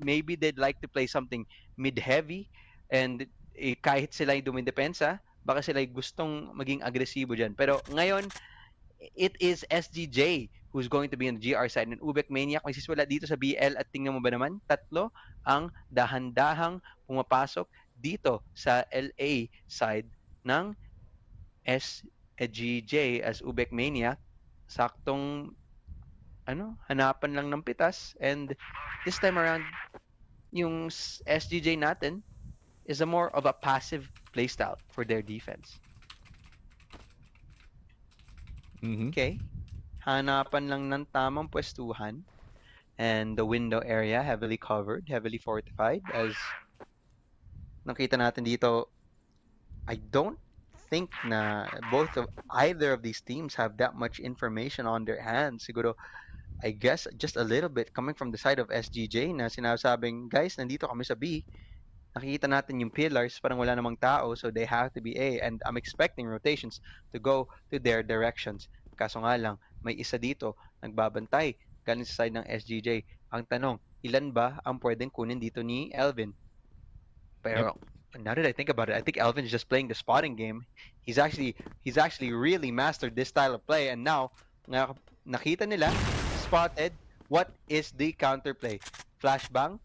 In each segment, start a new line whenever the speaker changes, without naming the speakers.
maybe they'd like to play something mid-heavy and kahit sila yung dumidepensa, baka sila gustong maging agresibo dyan. Pero ngayon, it is SGJ who's going to be on the GR side. And Ubec Maniac, may siswala dito sa BL at tingnan mo ba naman, tatlo ang dahan-dahang pumapasok dito sa LA side ng SGJ as Ubec Maniac. Saktong hanapan lang ng pitas, and this time around yung SGJ natin is a more of a passive playstyle for their defense. Okay. Hanapan lang ng tamang pwestuhan, and the window area heavily covered, heavily fortified. As nakita natin dito, I don't think na either of these teams have that much information on their hands. Siguro, I guess just a little bit coming from the side of SGJ na sinasabing, guys, nandito kami sa B. Nakikita natin yung pillars, parang wala namang tao, so they have to be A. And I'm expecting rotations to go to their directions. Kaso nga lang, may isa dito, nagbabantay, galing sa side ng SGJ. Ang tanong, ilan ba ang pwedeng kunin dito ni Elvin? Pero, now that I think about it, I think Elvin's just playing the spotting game. He's actually really mastered this style of play, and now, nakita nila, spotted, what is the counterplay? Flashbang,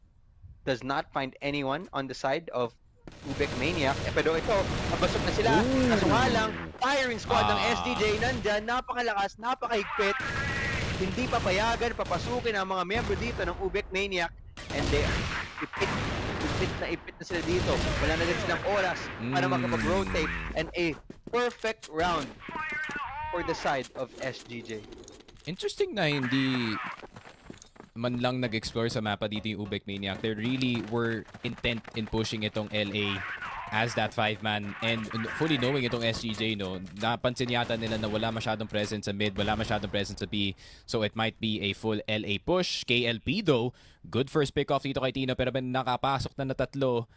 does not find anyone on the side of Ubec Maniac. Pero ito, nabasok na sila. Kaso nga lang, firing squad ng SDJ nandyan, napakalakas, napakahigpit. Hindi papayagan, papasukin ang mga miyembro dito ng Ubec Maniac. And they ipit na sila dito. Wala na din silang oras para makapag-rotate. And a perfect round for the side of SGJ.
Interesting na hindi man lang nag-explore sa mapa dito yung Ubec Maniac. They really were intent in pushing itong LA as that 5-man, and fully knowing itong SGJ, no, napansin yata nila na wala masyadong presence sa mid, wala masyadong presence sa B, so it might be a full LA push. KLP though, good first pick off dito kay Tino, pero may nakapasok na tatlo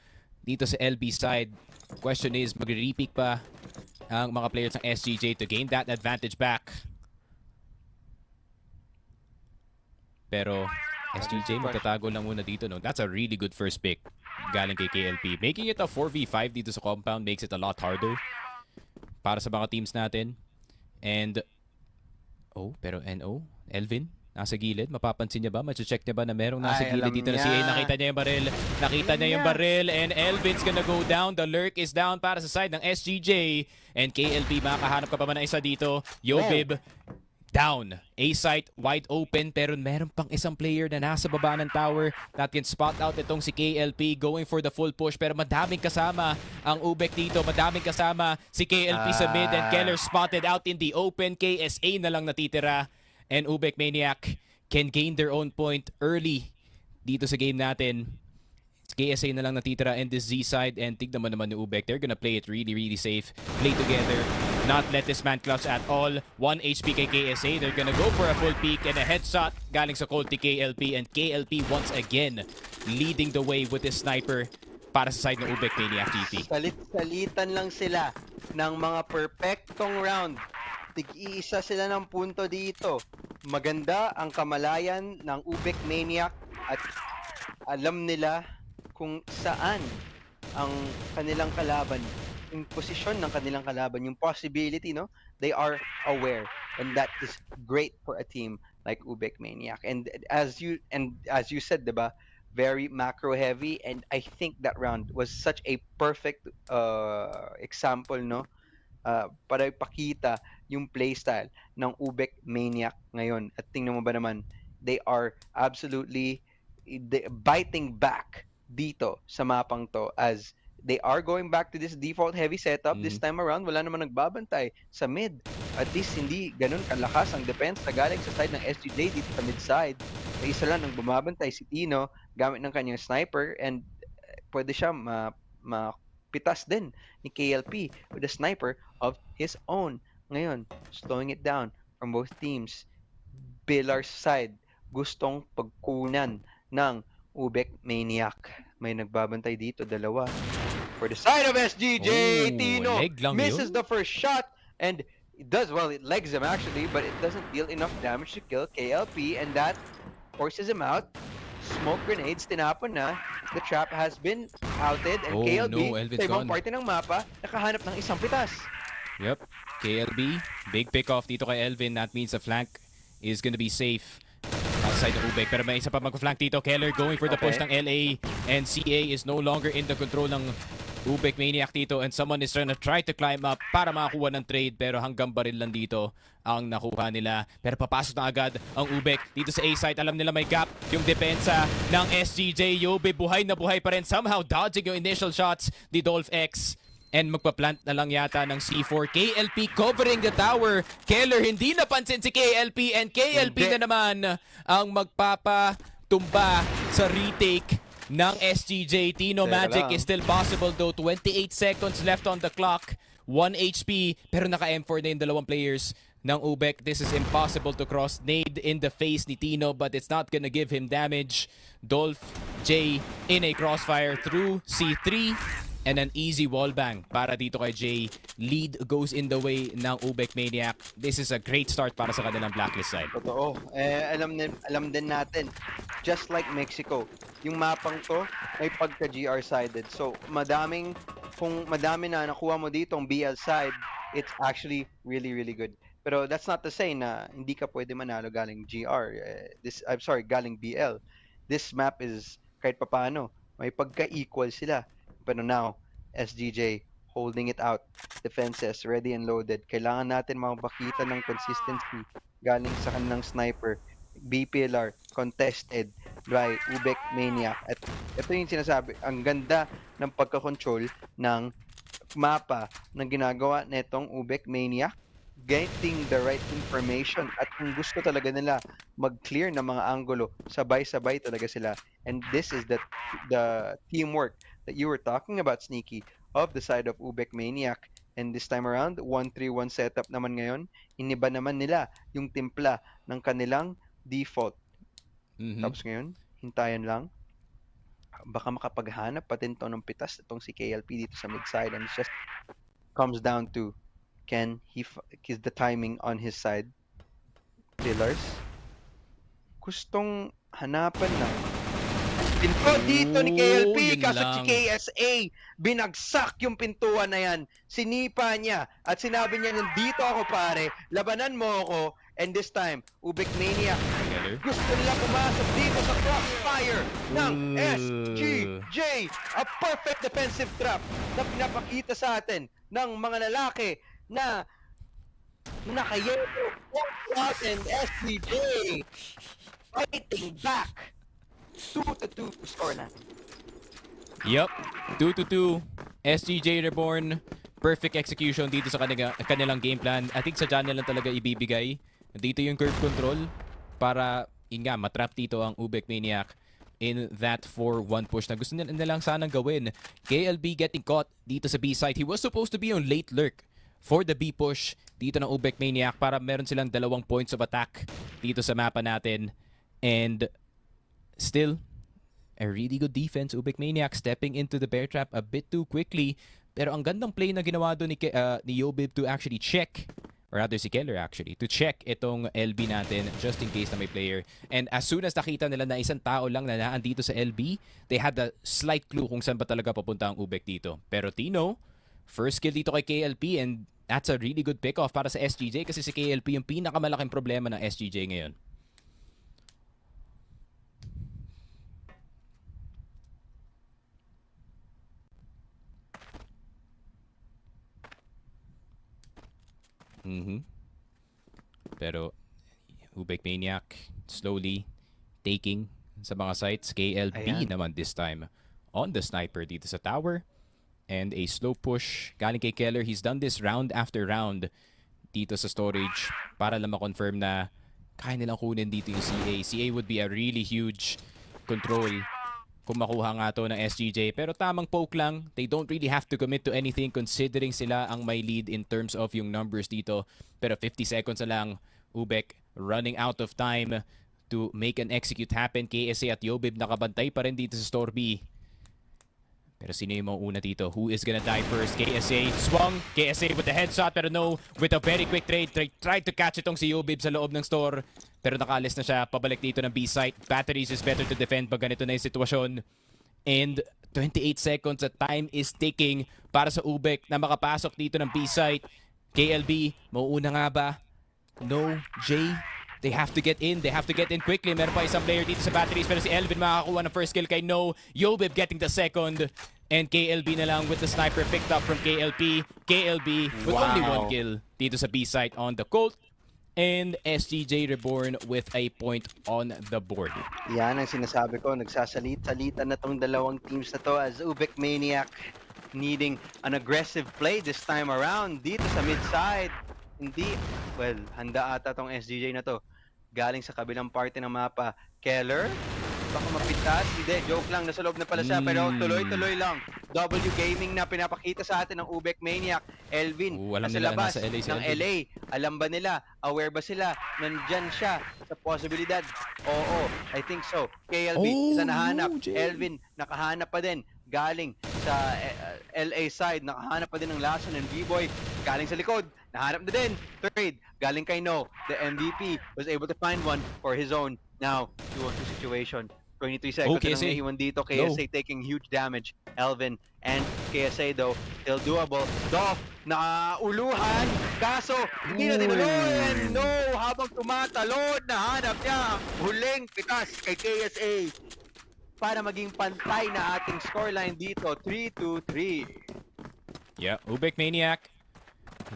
dito sa LB side. Question is, magre-repeat pa ang mga players ng SGJ to gain that advantage back? Pero SGJ magtatago lang muna dito, no? That's a really good first pick galing kay KLP. Making it a 4v5 dito sa compound makes it a lot harder para sa mga teams natin. And pero NO, Elvin, nasa gilid. Mapapansin niya ba? Mache-check niya ba na merong nasa gilid dito na si A? Nakita niya yung baril. Nakita niya yung baril. And Elvin's gonna go down. The lurk is down para sa side ng SGJ. And KLP, makahanap ka pa ba na isa dito? Yobib, down. A-site, wide open, pero meron pang isang player na nasa baba ng tower. That can spot out itong si KLP going for the full push, pero madaming kasama ang Ubec dito. Madaming kasama si KLP sa mid, and Keller spotted out in the open. KSA na lang natitira, and Ubec Maniac can gain their own point early dito sa game natin. KSA na lang natitira in this Z side, and tignan mo naman ni Ubec. They're gonna play it really, really safe. Play together. Not let this man clutch at all. 1 HP kay KSA. They're gonna go for a full peek and a headshot galing sa Colty KLP, and KLP once again leading the way with his sniper para sa side ng Ubec Maniac GP.
Salit-salitan lang sila ng mga perfectong round. Tig-iisa sila ng punto dito. Maganda ang kamalayan ng Ubec Maniac at alam nila kung saan ang kanilang kalaban, yung posisyon ng kanilang kalaban, yung possibility, no? They are aware, and that is great for a team like Ubec Maniac. And as you said, diba, very macro heavy, and I think that round was such a perfect example, no? Para ipakita yung playstyle ng Ubec Maniac ngayon. At tingnan mo ba naman, they are absolutely biting back dito sa mapang to, as they are going back to this default heavy setup. This time around, wala naman nagbabantay sa mid. At least hindi ganun kalakas ang defense na galing sa side ng SGJ dito sa mid side. May isa lang ang bumabantay, si Tino, gamit ng kanyang sniper, and pwede siya mapitas din ni KLP with a sniper of his own. Ngayon, slowing it down from both teams. Pillar's side, gustong pagkunan ng Ubec Maniac. May nagbabantay dito, dalawa. For the side of SGJ, Tino misses the first shot, and it does well. It legs him actually, but it doesn't deal enough damage to kill KLP, and that forces him out. smoke grenades, tinapon na. The trap has been outed and
Oh,
KLB
no, Elvin's
sa ibang
gone.
parte ng mapa, nakahanap ng isang pitas.
Yep. KLB, big pick off dito kay Elvin. That means the flank is gonna be safe outside the Ubec. Pero may isa pa mag-flank dito. Keller going for the push ng LA. And CA is no longer in the control ng Ubec Maniac dito. And someone is try to climb up para makakuha ng trade. Pero hanggang baril lang dito ang nakuha nila. Pero papasok na agad ang Ubec dito sa A-site. Alam nila may gap yung depensa ng SGJ. Yobe buhay na buhay pa rin. Somehow dodging yung initial shots ni Dolph X. And magpa-plant na lang yata ng C4. KLP covering the tower. Keller hindi napansin si KLP. And KLP na naman ang magpapatumba sa retake ng SGJ. Tino
Teka
Magic
lang.
is still possible though. 28 seconds left on the clock. 1 HP. Pero naka-M4 na yung dalawang players ng Ubec. This is impossible to cross. Nade in the face ni Tino but it's not gonna give him damage. Dolph J in a crossfire through C3. And an easy wallbang para dito kay Jay. Lead goes in the way ng Ubec Maniac. This is a great start para sa kanilang blacklist side.
Totoo. Alam din natin, just like Mexico, yung mapang to may pagka GR sided. So, kung madami na nakuha mo ditong BL side, it's actually really, really good. Pero that's not to say na hindi ka pwede manalo galing GR. Galing BL. This map is kahit papaano, may pagka-equal sila. Pero now, SGJ holding it out. Defenses ready and loaded. Kailangan natin makapakita ng consistency galing sa kanilang sniper. BPLR contested by Ubec Maniac. At ito yung sinasabi, ang ganda ng pagka-control ng mapa na ginagawa netong Ubec Maniac, getting the right information, at kung gusto talaga nila mag-clear ng mga angulo, sabay-sabay talaga sila. And this is the teamwork that you were talking about, Sneaky, of the side of Ubec Maniac. And this time around, 1-3-1 setup naman ngayon. Iniba naman nila yung timpla ng kanilang default. Tapos ngayon, hintayan lang. Baka makapaghanap pa din to ng pitas itong si KLP dito sa mid-side. And it just comes down to, is the timing on his side? Pillars. Gustong hanapan na pinto dito ni KLP,
yun
kaso si
lang.
KSA binagsak yung pintuan na yan. Sinipa niya at sinabi niya, nandito ako pare, labanan mo ako. And this time, Ubec Maniac
Keller.
gusto nila pumasok dito sa crossfire ng SGJ. A perfect defensive trap na pinapakita sa atin ng mga lalaki na naka-yellow and SGJ fighting back. 2-2 score na.
Yup. 2-2. SGJ Reborn. Perfect execution dito sa kanilang game plan. I think sa dyan lang talaga ibibigay. Dito yung curve control para matrap dito ang Ubec Maniac in that 4-1 push na gusto nila lang sanang gawin. KLB getting caught dito sa B site. He was supposed to be on late lurk for the B push dito ng Ubec Maniac para meron silang 2 points of attack dito sa mapa natin. And still, a really good defense. Ubec Maniac stepping into the bear trap a bit too quickly. Pero ang gandang play na ginawa doon ni Yobib to actually check, or rather si Keller actually, to check itong LB natin just in case na may player. And as soon as nakita nila na isang tao lang na naandito sa LB, they had a slight clue kung saan ba talaga papunta ang Ubec dito. Pero Tino, first kill dito kay KLP, and that's a really good pick-off para sa SGJ kasi si KLP yung pinakamalaking problema ng SGJ ngayon. Pero Ubec Maniac slowly taking sa mga sites. KLB naman this time on the sniper dito sa tower. And a slow push galing kay Keller. He's done this round after round dito sa storage para lang ma-confirm na kaya nilang kunin dito yung CA. CA would be a really huge control kung makuha nga to ng SGJ. Pero tamang poke lang. They don't really have to commit to anything considering sila ang may lead in terms of yung numbers dito. Pero 50 seconds na lang. Ubec running out of time to make an execute happen. KSA at Yobib nakabantay pa rin dito sa store B. Pero sino yung mauna dito? Who is gonna die first? KSA swung. KSA with the headshot pero no. With a very quick trade. Tried to catch itong si Yobib sa loob ng store. pero nakaalis na siya pabalik dito ng B site. Batteries is better to defend pag ganito na yung sitwasyon. And 28 seconds, the time is ticking para sa Ubec na makapasok dito ng B site. KLB, mauuna nga ba? No, Jay. They have to get in. They have to get in quickly. Meron pa isang player dito sa batteries pero si Elvin makakakuha ng first kill kay No. Yobib getting the second. And KLB na lang with the sniper picked up from KLP. KLB with only one kill dito sa B site on the Colt. And SGJ Reborn with a point on the board.
Yan ang sinasabi ko. Nagsasalit-salitan na tong dalawang teams na to as Ubec Maniac needing an aggressive play this time around dito sa mid-side. Hindi, well, handa ata tong SGJ na to. Galing sa kabilang parte ng mapa. Keller, baka mapintas. Hindi, joke lang. Nasa loob na pala siya. Pero tuloy-tuloy lang. W Gaming na pinapakita sa atin ng Ubec Maniac. Elvin, nasa labas ng LA. Alam ba nila? Aware ba sila? Nandyan siya sa posibilidad. Oo, I think so. KLB, isa nahanap. Elvin, nakahanap pa din. Galing sa LA side, nakahanap pa din ng lason ng B-Boy. Galing sa likod, nahanap na din. Third, galing kay No. The MVP was able to find one for his own. Now, 2-on-2 situation. 23 seconds na naiwan dito. KSA taking huge damage. Elvin and KSA though, still doable. Doff, nakauluhan. Kaso, hindi na tinuloy. No, habang tumatalon, nahanap niya. Huling pitas kay KSA. Para maging pantay na ating scoreline dito. 3-2-3.
Yeah, Ubec Maniac.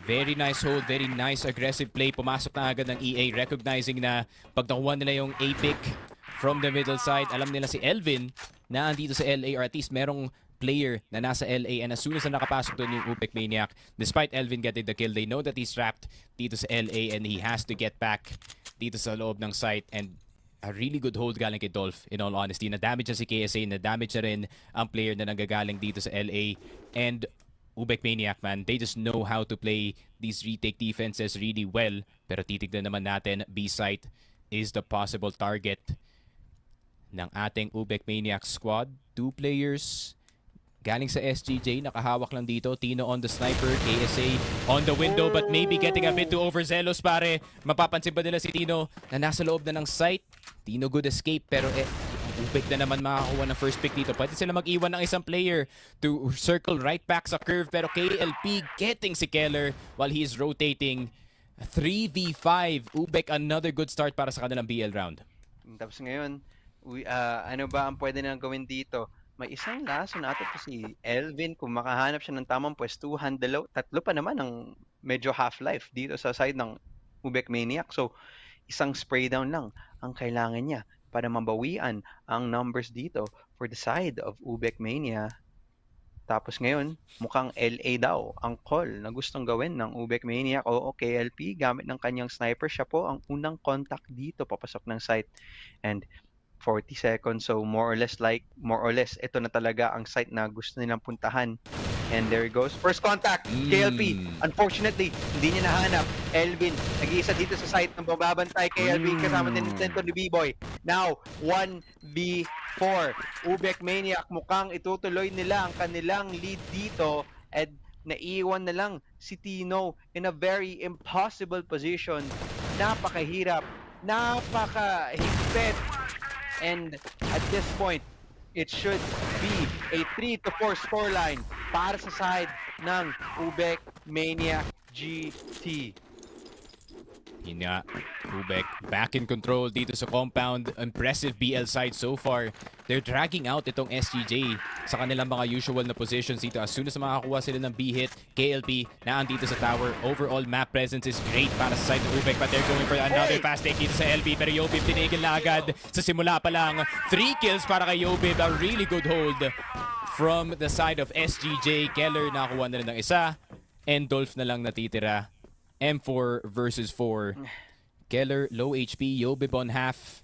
Very nice hold, very nice aggressive play. Pumasok na agad ng EA, recognizing na pag nakuha nila yung A-pick from the middle side, alam nila si Elvin na andito sa LA or at least merong player na nasa LA, and as soon as na nakapasok doon yung Ubec Maniac, despite Elvin getting the kill, they know that he's trapped dito sa LA and he has to get back dito sa loob ng site. And a really good hold galing kay Dolph, in all honesty. Na-damage na si KSA, na-damage na rin ang player na nanggagaling dito sa LA. And Ubec Maniac, man, they just know how to play these retake defenses really well. Pero titignan naman natin, B-site is the possible target ng ating Ubec Maniac squad. 2 players galing sa SGJ, nakahawak lang dito. Tino on the sniper, KSA on the window, but maybe getting a bit too overzealous, pare. Mapapansin ba nila si Tino na nasa loob na ng site? Tino good escape, pero Ubec na naman makakuha ng first pick dito. Pwede sila mag-iwan ng isang player to circle right back sa curve, pero KLP getting si Keller while he is rotating. 3v5. Ubec, another good start para sa kanilang BL round.
Tapos ngayon, ano ba ang pwede nang gawin dito? May isang laso natin po si Elvin. Kung makahanap siya ng tamang pwestuhan, tatlo pa naman ang medyo half-life dito sa side ng Ubec Maniac. So, isang spray down lang ang kailangan niya para mabawian ang numbers dito for the side of Ubec Mania. Tapos ngayon, mukhang LA daw ang call na gustong gawin ng Ubec Maniac. Oo, KLP, gamit ng kanyang sniper, siya po ang unang contact dito papasok ng site. And 40 seconds, so more or less ito na talaga ang site na gusto nilang puntahan. And there he goes, first contact. KLP, unfortunately hindi niya nahanap. Elvin, nag-iisa dito sa site ng bababantay. KLP kasama din ni B-Boy. Now 1v4. Ubec Maniac, mukhang itutuloy nila ang kanilang lead dito, at naiwan na lang si Tino in a very impossible position. Napakahirap, napakahigpit. And at this point, it should be a 3-4 scoreline para sa side ng Ubec Maniac GT.
Yun nga, Ubec back in control dito sa compound. Impressive BL side so far. They're dragging out itong SGJ sa kanilang mga usual na positions dito. As soon as makakuha sila ng B-hit, KLP naan dito sa tower. Overall map presence is great para sa side ng Ubec, but they're going for another fast take dito sa LB. Pero Yobib tinigil na agad sa simula pa lang. 3 kills para kay Yobib. A really good hold from the side of SGJ. Keller nakakuha na rin ng isa. And Dolph na lang natitira. M4 versus 4. Keller, low HP. Yobib on half.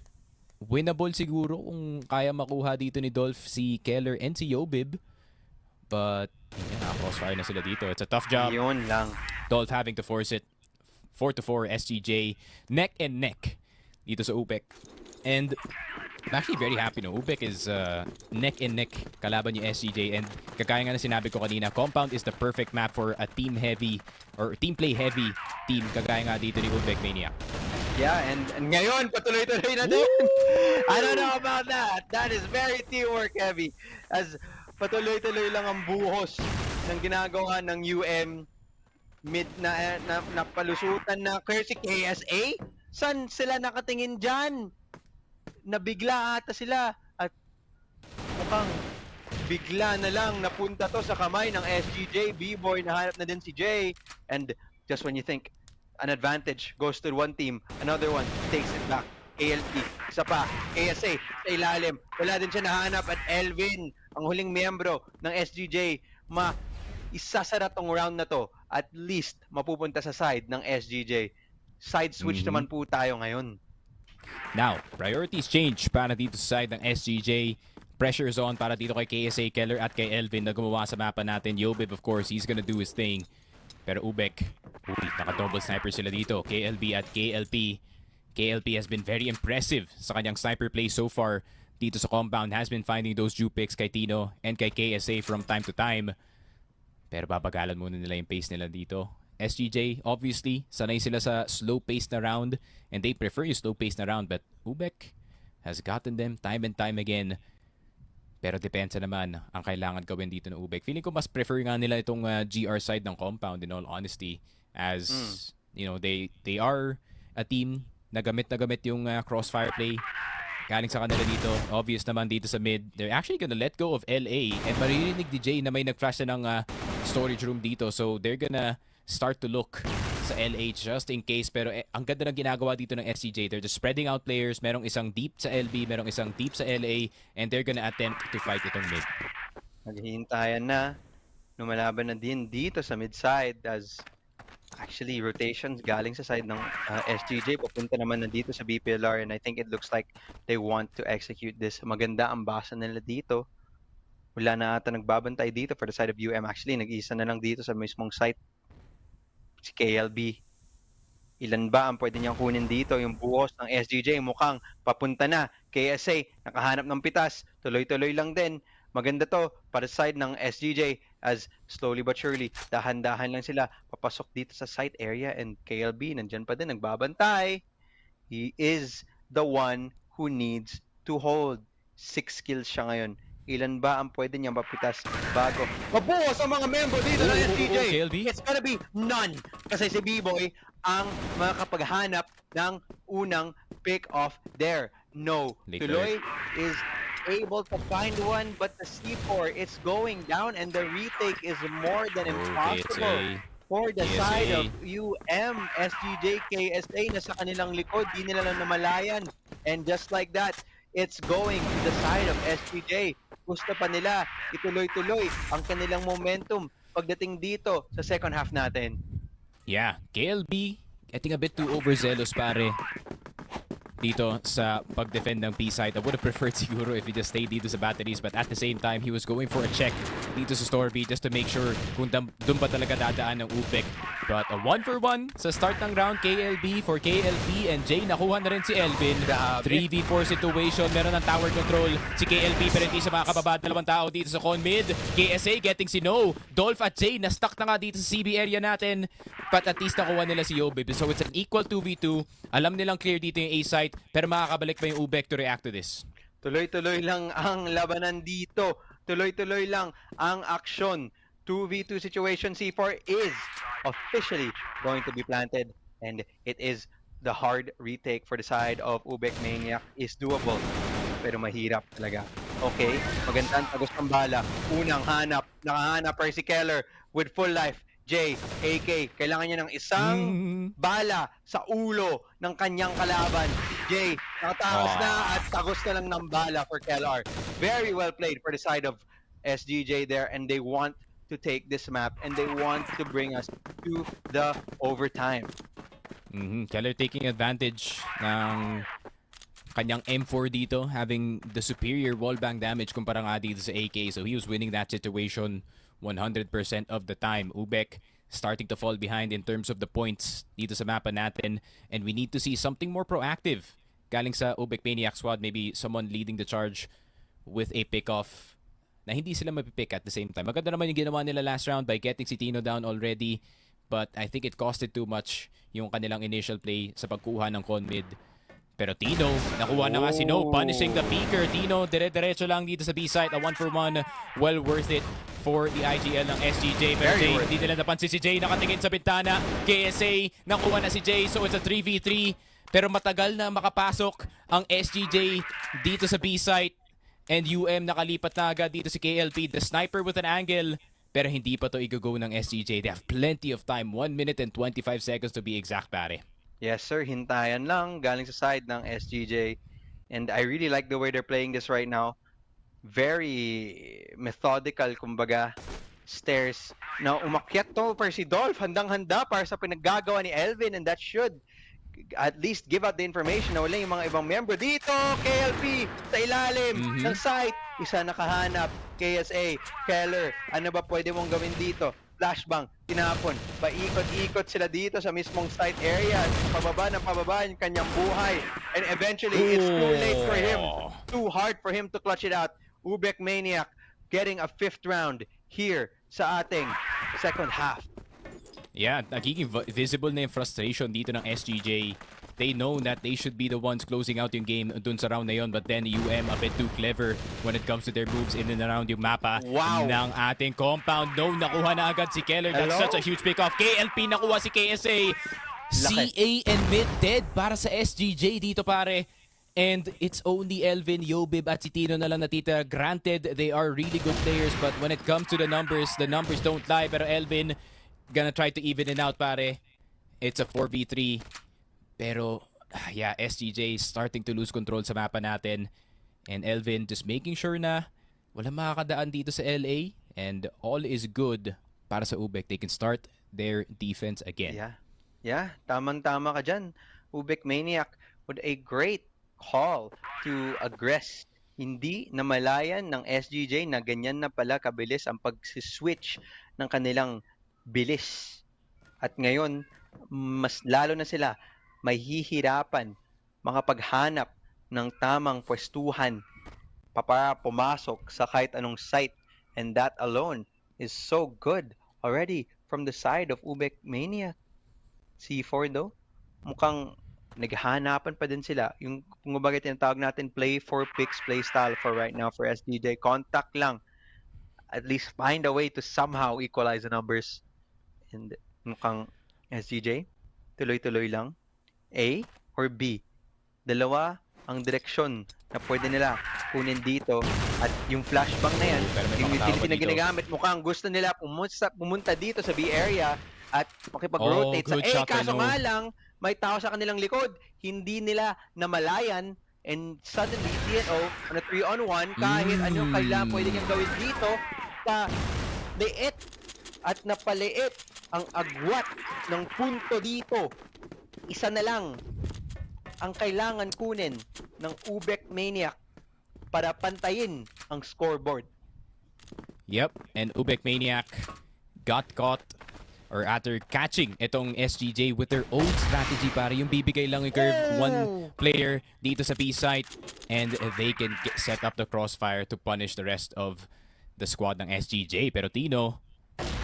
Winnable siguro kung kaya makuha dito ni Dolph si Keller and si Yobib. But, crossfire na sila dito. It's a tough job.
Yun lang.
Dolph having to force it. 4-4 SGJ. Neck and neck dito sa Ubec. And I'm actually very happy, no? Ubec is neck and neck kalaban yung SGJ, and kagaya nga na sinabi ko kanina, Compound is the perfect map for a team heavy or team play heavy team kagaya nga dito ni Ubec Maniac.
Yeah, and ngayon, patuloy-tuloy na din. I don't know about that. That is very teamwork heavy. As patuloy-tuloy lang ang buhos ng ginagawa ng UM. Mid na palusutan na kaya si KSA? San sila nakatingin dyan? Nabigla ata sila. At mukhang bigla na lang napunta to sa kamay ng SGJ. B-Boy, nahanap na din si Jay. And just when you think an advantage goes to one team, another one takes it back. KLP, isa pa, KSA, sa ilalim. Wala din siya nahanap at Elvin, ang huling miyembro ng SGJ, isasara tong round na to. At least, mapupunta sa side ng SGJ. Side switch naman po tayo ngayon.
Now, priorities change para dito sa side ng SGJ. Pressure is on para dito kay KSA, Keller at kay Elvin na gumawa sa mapa natin. Yobib, of course, he's gonna do his thing. Pero Ubec, naka-double sniper sila dito. KLB at KLP. KLP has been very impressive sa kanyang sniper play so far dito sa compound. Has been finding those Jupix kay Tino and kay KSA from time to time. Pero babagalan muna nila yung pace nila dito. SGJ, obviously, sanay sila sa slow-paced na round and they prefer yung slow-paced na round. But Ubec has gotten them time and time again. Pero depensa naman ang kailangan gawin dito ng Ubec. Feeling ko mas prefer nga nila itong GR side ng compound in all honesty. As, you know, they are a team na gamit yung crossfire play galing sa kanila dito. Obvious naman dito sa mid. They're actually gonna let go of LA and maririnig ni Jay na may nag-flash na ng storage room dito. So they're gonna start to look sa LA just in case. Pero ang ganda ng ginagawa dito ng SCJ. They're just spreading out players. Merong isang deep sa LB, merong isang deep sa LA, and they're gonna attempt to fight itong mid.
Naghihintayan na. Lumalaban na din dito sa mid side as actually rotations galing sa side ng SGJ. Papunta naman na dito sa BPLR and I think it looks like they want to execute this. Maganda ang basa nila dito. Wala na ata nagbabantay dito for the side of UM. Actually, nag-isa na lang dito sa mismong site. Si KLB. Ilan ba ang pwede niyang kunin dito? Yung buhos ng SGJ mukhang papunta na. KSA, nakahanap ng pitas. Tuloy-tuloy lang din. Maganda to para sa side ng SGJ as slowly but surely, dahan-dahan lang sila papasok dito sa site area and KLB nandyan pa din, nagbabantay. He is the one who needs to hold. 6 kills siya ngayon. Ilan ba ang pwede niyang mapitas bago mabuhos ang mga member dito ng SGJ?
KLB?
It's gonna be none. Kasi si B-Boy ang makakapaghanap ng unang pick-off there. No.
Later.
Tuloy is able to find one, but the C4 is going down and the retake is more than impossible for the side of UM. SGJ, KSA na sa kanilang likod, di nila lang namalayan. And just like that, it's going to the side of SGJ. Gusto pa nila ituloy-tuloy ang kanilang momentum pagdating dito sa second half natin.
Yeah, KLB getting a bit too overzealous pare dito sa pag-defend ng B-side. I would have preferred siguro if he just stayed dito sa batteries, but at the same time, he was going for a check dito sa store B just to make sure kung doon ba talaga dadaan ng Ubec. But a 1-for-1 sa start ng round, KLB for KLB and Jay. Nakuha na rin si Elvin. 3v4 situation. Meron ng tower control si KLB pero hindi siya makakababa. Dalawang tao dito sa con mid. KSA getting si No. Dolph at Jay na-stuck na nga dito sa CB area natin. But at least nakuha nila si Yobib. So it's an equal 2v2. Alam nilang clear dito yung A-site. Pero makakabalik pa yung Ubec to react to this?
Tuloy-tuloy lang ang labanan dito. Tuloy-tuloy lang ang aksyon. 2v2 situation. C4 is officially going to be planted. And it is the hard retake for the side of Ubec. Maniac is doable. Pero mahirap talaga. Okay, magandang tagos ng bala. Unang hanap. Nakahanap pa si Keller with full life. J, AK, kailangan niya ng isang bala sa ulo ng kanyang kalaban. J, nakatakas na at tagos na lang ng bala for KLR. Very well played for the side of SGJ there and they want to take this map and they want to bring us to the overtime.
Keller taking advantage ng kanyang M4 dito, having the superior wallbang damage kumpara nga dito sa AK. So he was winning that situation 100% of the time. Ubec starting to fall behind in terms of the points dito sa mapa natin. And we need to see something more proactive galing sa Ubec Maniac squad. Maybe someone leading the charge with a pick-off na hindi sila mapipick at the same time. Maganda naman yung ginawa nila last round by getting si Tino down already. but I think it costed too much yung kanilang initial play sa pagkuha ng con mid. Pero Tino, nakuha na nga si No, punishing the peaker. Tino, dire-diretso lang dito sa B-site. A 1-for-1, well worth it for the IGL ng SGJ. Pero
Very
Jay,
worth
hindi nila napansin si Jay. Nakatingin sa bintana. KSA, nakuha na si Jay. So it's a 3v3. Pero matagal na makapasok ang SGJ dito sa B-site. And nakalipat na agad dito si KLP. The sniper with an angle. Pero hindi pa to i-go ng SGJ. They have plenty of time. 1 minute and 25 seconds to be exact, pare.
Yes, sir. Hintayan lang. Galing sa side ng SGJ. And I really like the way they're playing this right now. Very methodical, kumbaga. Stairs. Now, umakyat to para si Dolph. Handang-handa para sa pinaggagawa ni Elvin. And that should at least give out the information na wala yung mga ibang member dito. KLP sa ilalim ng site. Isa nakahanap. KSA, Keller, ano ba pwede mong gawin dito? Flashbang, tinapon, paikot-ikot sila dito sa mismong site area. Pababa yung kanyang buhay. And eventually, it's too late for him. Too hard for him to clutch it out. Ubec Maniac getting a 5th round here sa ating second half.
Yeah, nagiging visible na yung frustration dito ng SGJ. They know that they should be the ones closing out yung game dun sa round na yun, but then a bit too clever when it comes to their moves in and around yung mapa ng ating compound. No, nakuha na agad si Keller. That's such a huge pick-off. KLP nakuha si KSA. CA and mid dead para sa SGJ dito, pare. And it's only Elvin, Yobib at si Tino na lang natitira. Granted, they are really good players, but when it comes to the numbers don't lie. Pero Elvin gonna try to even it out, pare. It's a 4v3. Pero, yeah, SGJ is starting to lose control sa mapa natin. And Elvin just making sure na walang makakadaan dito sa LA. And all is good para sa Ubec. They can start their defense again.
Yeah, tamang-tama ka dyan. Ubec Maniac with a great call to aggress. Hindi namalayan ng SGJ na ganyan na pala kabilis ang pag-switch ng kanilang bilis. At ngayon, mas lalo na sila mahihirapan makapaghanap ng tamang pwestuhan para pumasok sa kahit anong site. And that alone is so good already from the side of Ubec Maniac. C4 though, mukhang naghahanapan pa din sila. Yung kung bagay tinatawag natin play for picks, play style for right now for SGJ. Contact lang. At least find a way to somehow equalize the numbers. And mukhang SGJ, tuloy-tuloy lang. A or B? Dalawa ang direksyon na pwede nila kunin dito. At yung flashbang na yan, yung utility na ginagamit, mukhang gusto nila pumunta dito sa B area at makipag-rotate sa A. Kaso nga lang, may tao sa kanilang likod. Hindi nila namalayan. And suddenly, TNO on a 3-on-1, kahit anong kailangan pwede niyang gawin dito, liit at napaliit ang agwat ng punto dito. Isa na lang ang kailangan kunin ng Ubec Maniac para pantayin ang scoreboard.
Yep, and Ubec Maniac got caught or after catching itong SGJ with their own strategy, para yung bibigay lang yung curve one player dito sa B-site and they can set up the crossfire to punish the rest of the squad ng SGJ. Pero Tino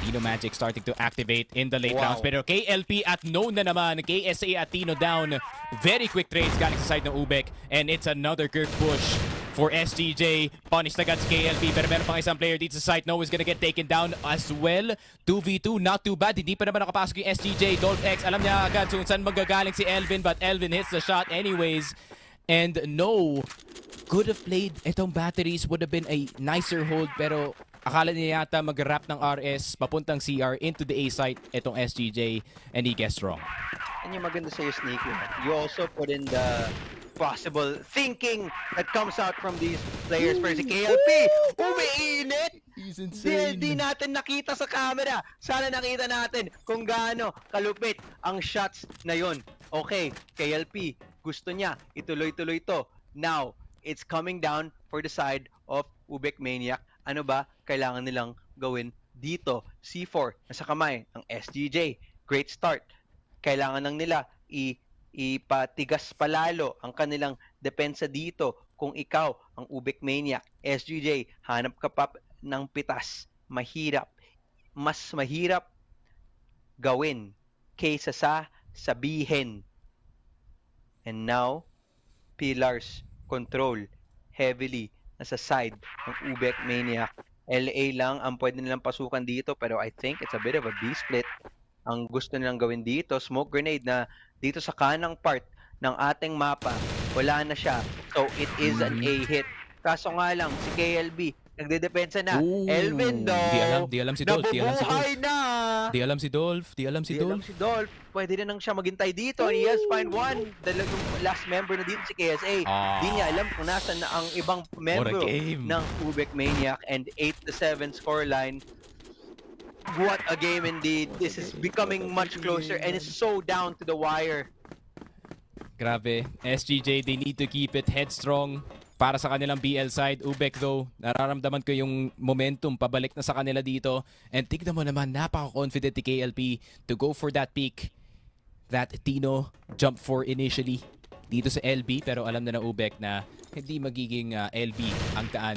Magic starting to activate in the late rounds. Pero KLP at No na naman. KSA at Tino down. Very quick trades galing sa side ng Ubec. And it's another curve push for SGJ. Punish na agad si KLP. Pero meron pang isang player dito sa side. No is gonna get taken down as well. 2v2, not too bad. Hindi pa naman nakapasok yung SGJ. Dolph X, alam niya agad kung saan magagaling si Elvin. But Elvin hits the shot anyways. And No could have played itong batteries. Would have been a nicer hold. Pero akala niya yata mag-wrap ng RS papuntang CR into the A site itong SGJ, and he guessed wrong.
And yung maganda sa'yo, Sneaky, you also put in the possible thinking that comes out from these players. Pero si KLP, umiinit!
He's insane.
Di natin nakita sa camera. Sana nakita natin kung gaano kalupit ang shots na yon. Okay, KLP, gusto niya ituloy-tuloy to. Now, it's coming down for the side of Ubec Maniac. Ano ba kailangan nilang gawin dito? C4 nasa kamay ng SGJ. Great start. Kailangan lang nila ipatigas palalo ang kanilang depensa dito. Kung ikaw ang Ubec Maniac, SGJ, hanap ka pa ng pitas. Mahirap. Mas mahirap gawin kaysa sa sabihin. And now, Pillars control heavily nasa side ng Ubec Maniac. LA lang ang pwede nilang pasukan dito, pero I think it's a bit of a B-split. Ang gusto nilang gawin dito, smoke grenade na dito sa kanang part ng ating mapa, wala na siya. So it is an A hit. Kaso nga lang, si KLB, nagdedepensa na.
Ooh,
Elvin though,
di alam si Dolph,
nabubuhay na!
Di alam si Dolph.
Di alam si Dolph. Pwede rin nang siya maghintay dito. He has find one. Talagang last member na dito si KSA. Di niya alam kung nasan na ang ibang member ng Ubec Maniac. And 8-7 scoreline. What a game indeed. This is becoming much closer and it's so down to the wire.
Grabe. SGJ, they need to keep it headstrong para sa kanilang BL side. Ubec though, nararamdaman ko yung momentum pabalik na sa kanila dito. And tignan mo naman, napaka-confident ni KLP to go for that peak that Tino jumped for initially dito sa LB. Pero alam na ng Ubec na hindi magiging LB ang daan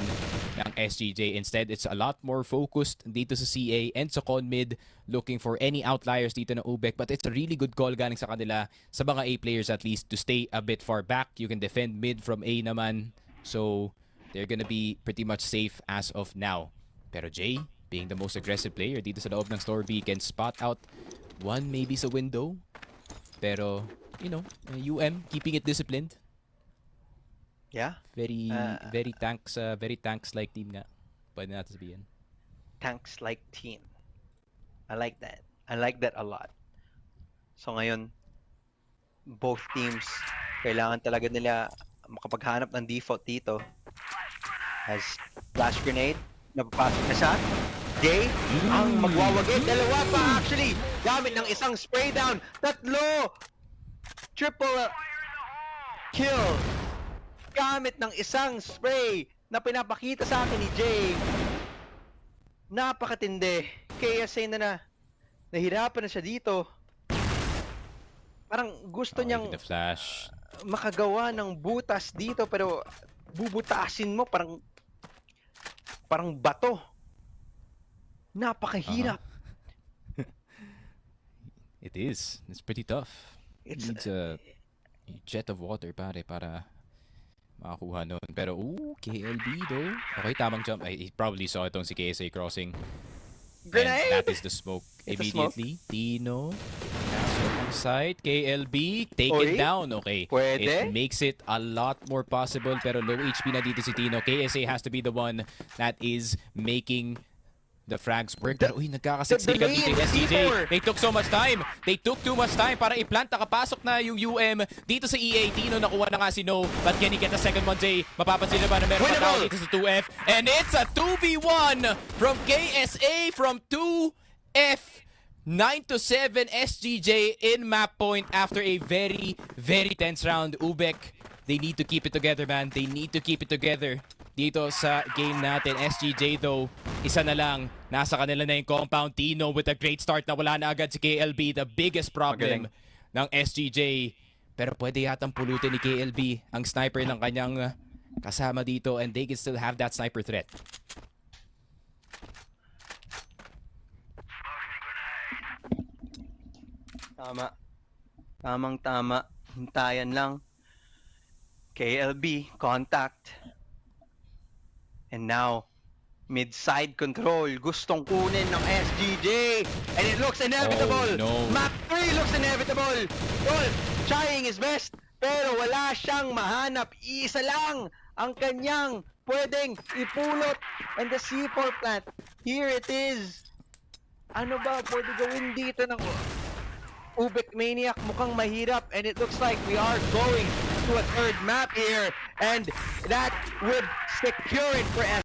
ng SGJ. Instead, it's a lot more focused dito sa CA and sa con mid, looking for any outliers dito ng Ubec. But it's a really good call galing sa kanila, sa mga A players at least, to stay a bit far back. You can defend mid from A naman. So, they're gonna be pretty much safe as of now. Pero Jay, being the most aggressive player dito sa loob ng store B, can spot out one maybe sa window. Pero, you know, keeping it disciplined.
Yeah.
Very tanks-like team nga. Pwede natin sabihin.
Tanks-like team. I like that. I like that a lot. So ngayon, both teams, kailangan talaga nila makapaghanap ng default dito. As flash grenade, napapasok na siya. Jay, ang magwawagi. Dalawa pa actually. Gamit ng isang spray down. Tatlo! Triple kill. Gamit ng isang spray na pinapakita sa akin ni Jay. Napakatindi. KSA na nahirapan na siya dito. Parang gusto niyang
The flash.
makagawa ng butas dito pero bubutasin mo parang bato. Napakahirap.
It is. It's pretty tough. It needs a jet of water para makakuha nun. Pero, KLB though. Okay, tamang jump. He probably saw itong si KSA crossing.
Grenade!
And that is the smoke immediately. Tino. On site. KLB. Taken down. Okay.
Pwede?
It makes it a lot more possible. Pero low HP na dito si Tino. KSA has to be the one that is making the frags work. Pero nagkakasiksikan dito yung SGJ. They took so much time. They took too much time para i-plant. Nakapasok na yung dito sa EA. Tino nakuha na nga si No. But can he get the second one, Jay? Mapapansin na ba na meron pa tao dito sa 2F? And it's a 2v1 from KSA from 2F. 9-7 SGJ in map point after a very, very tense round. Ubec, they need to keep it together, man. They need to keep it together. Dito sa game natin, SGJ though, isa na lang. Nasa kanila na yung compound. Tino with a great start na wala na agad si KLB. The biggest problem ng SGJ. Pero pwede yatang pulutin ni KLB ang sniper ng kanyang kasama dito and they can still have that sniper threat.
Tama. Tamang-tama. Hintayan lang. KLB, contact. And now, mid-side control. Gustong kunin ng SGJ. And it looks inevitable.
Oh, no.
Map 3 looks inevitable. Dolph trying his best. Pero wala siyang mahanap. Isa lang ang kanyang pwedeng ipulot. And the C4 plant. Here it is. Ano ba pwede gawin dito ng Ubec Maniac? Mukhang mahirap. And it looks like we are going to a third map here. And that would secure it for